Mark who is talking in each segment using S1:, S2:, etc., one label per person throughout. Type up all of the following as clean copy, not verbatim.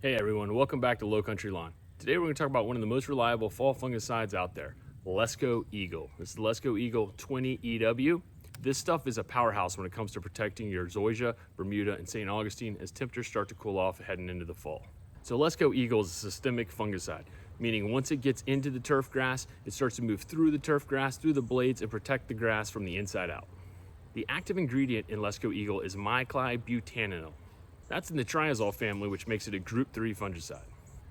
S1: Hey everyone, welcome back to Low Country Lawn. Today we're going to talk about one of the most reliable fall fungicides out there, Lesco Eagle. This is the Lesco Eagle 20 EW. This stuff is a powerhouse when it comes to protecting your Zoysia, Bermuda, and St. Augustine as temperatures start to cool off heading into the fall. So Lesco Eagle is a systemic fungicide, meaning once it gets into the turf grass, it starts to move through the turf grass, through the blades, and protect the grass from the inside out. The active ingredient in Lesco Eagle is myclibutanyl. That's in the triazole family, which makes it a group 3 fungicide.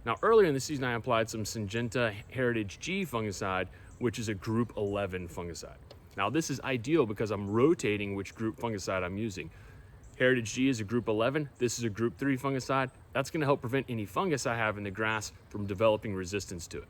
S1: Now, earlier in the season, I applied some Syngenta Heritage G fungicide, which is a group 11 fungicide. Now, this is ideal because I'm rotating which group fungicide I'm using. Heritage G is a group 11, this is a group 3 fungicide. That's gonna help prevent any fungus I have in the grass from developing resistance to it.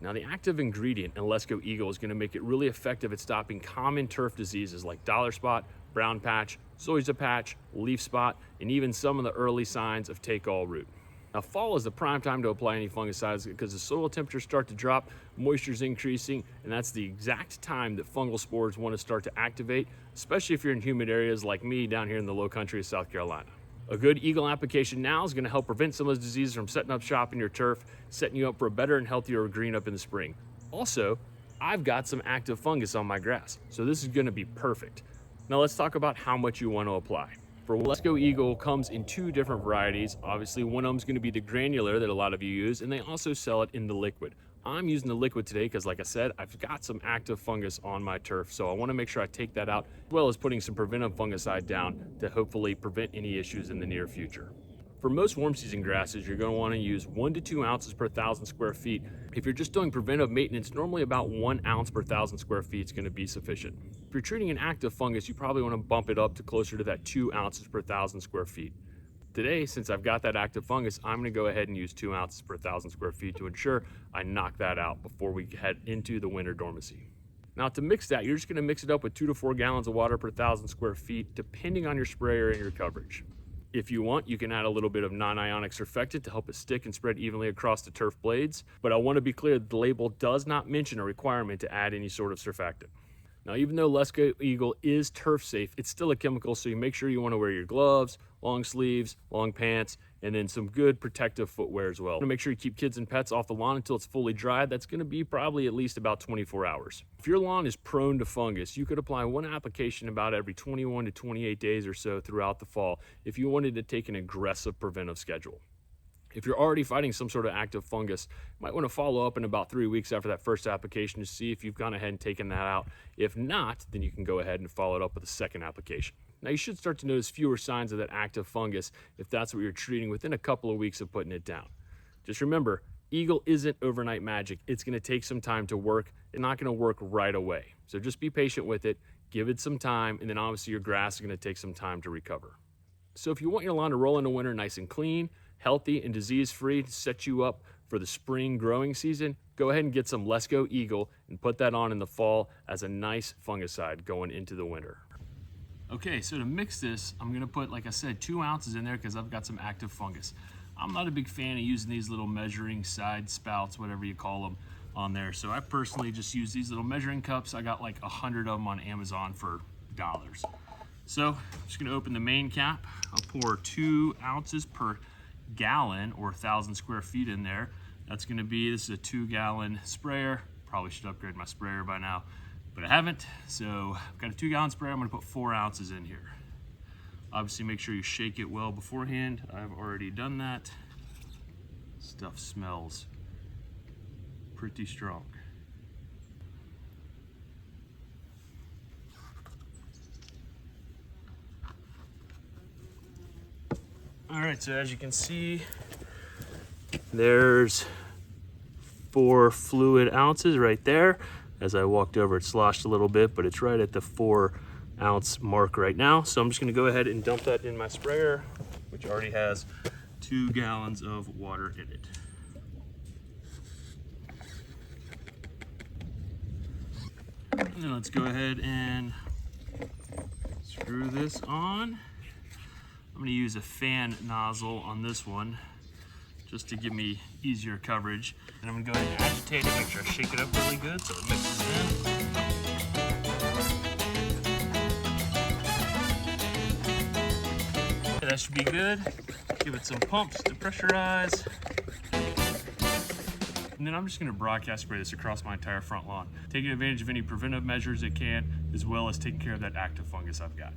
S1: Now, the active ingredient in Lesco Eagle is gonna make it really effective at stopping common turf diseases like dollar spot, brown patch, zoysia patch, leaf spot, and even some of the early signs of take-all root. Now, fall is the prime time to apply any fungicides because the soil temperatures start to drop, moisture's increasing, and that's the exact time that fungal spores want to start to activate, especially if you're in humid areas like me down here in the low country of South Carolina. A good Eagle application now is going to help prevent some of those diseases from setting up shop in your turf, setting you up for a better and healthier green up in the spring. Also, I've got some active fungus on my grass, so this is going to be perfect. Now let's talk about how much you want to apply. For Lesco Eagle comes in 2 different varieties. Obviously, one of them is going to be the granular that a lot of you use, and they also sell it in the liquid. I'm using the liquid today because, like I said, I've got some active fungus on my turf, so I want to make sure I take that out, as well as putting some preventive fungicide down to hopefully prevent any issues in the near future. For most warm season grasses, you're going to want to use 1 to 2 ounces per 1,000 square feet. If you're just doing preventive maintenance, normally about 1 ounce per 1,000 square feet is going to be sufficient. If you're treating an active fungus, you probably want to bump it up to closer to that 2 ounces per 1,000 square feet. Today, since I've got that active fungus, I'm going to go ahead and use 2 ounces per 1,000 square feet to ensure I knock that out before we head into the winter dormancy. Now, to mix that, you're just going to mix it up with 2 to 4 gallons of water per 1,000 square feet, depending on your sprayer and your coverage. If you want, you can add a little bit of non-ionic surfactant to help it stick and spread evenly across the turf blades. But I want to be clear that the label does not mention a requirement to add any sort of surfactant. Now, even though Lesco Eagle is turf safe, it's still a chemical, so you make sure you want to wear your gloves, long sleeves, long pants, and then some good protective footwear as well. Make sure you keep kids and pets off the lawn until it's fully dried. That's going to be probably at least about 24 hours. If your lawn is prone to fungus, you could apply one application about every 21 to 28 days or so throughout the fall if you wanted to take an aggressive preventive schedule. If you're already fighting some sort of active fungus, you might want to follow up in about 3 weeks after that first application to see if you've gone ahead and taken that out. If not, then you can go ahead and follow it up with a second application. Now, you should start to notice fewer signs of that active fungus if that's what you're treating within a couple of weeks of putting it down. Just remember, Eagle isn't overnight magic. It's going to take some time to work. It's not going to work right away. So just be patient with it, give it some time, and then obviously your grass is going to take some time to recover. So if you want your lawn to roll into winter nice and clean, healthy, and disease-free to set you up for the spring growing season, go ahead and get some Lesco Eagle and put that on in the fall as a nice fungicide going into the winter. Okay, so to mix this, I'm gonna put, like I said, 2 ounces in there because I've got some active fungus. I'm not a big fan of using these little measuring side spouts, whatever you call them, on there. So I personally just use these little measuring cups. I got like 100 of them on Amazon for $. So I'm just gonna open the main cap. I'll pour 2 ounces per gallon or 1,000 square feet in there. That's gonna be, this is a 2-gallon sprayer. Probably should upgrade my sprayer by now, but I haven't. So I've got a 2-gallon sprayer. I'm gonna put 4 ounces in here. Obviously make sure you shake it well beforehand. I've already done that. Stuff smells pretty strong. All right, so as you can see, there's 4 fluid ounces right there. As I walked over, it sloshed a little bit, but it's right at the 4 ounce mark right now. So I'm just gonna go ahead and dump that in my sprayer, which already has 2 gallons of water in it. And then let's go ahead and screw this on. I'm gonna use a fan nozzle on this one just to give me easier coverage. And I'm gonna go ahead and agitate it, make sure I shake it up really good so it mixes in. And that should be good. Give it some pumps to pressurize. And then I'm just gonna broadcast spray this across my entire front lawn, taking advantage of any preventive measures it can, as well as taking care of that active fungus I've got.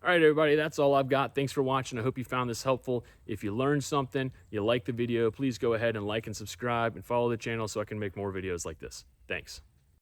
S1: All right, everybody, that's all I've got. Thanks for watching. I hope you found this helpful. If you learned something, you liked the video, please go ahead and like and subscribe and follow the channel so I can make more videos like this. Thanks.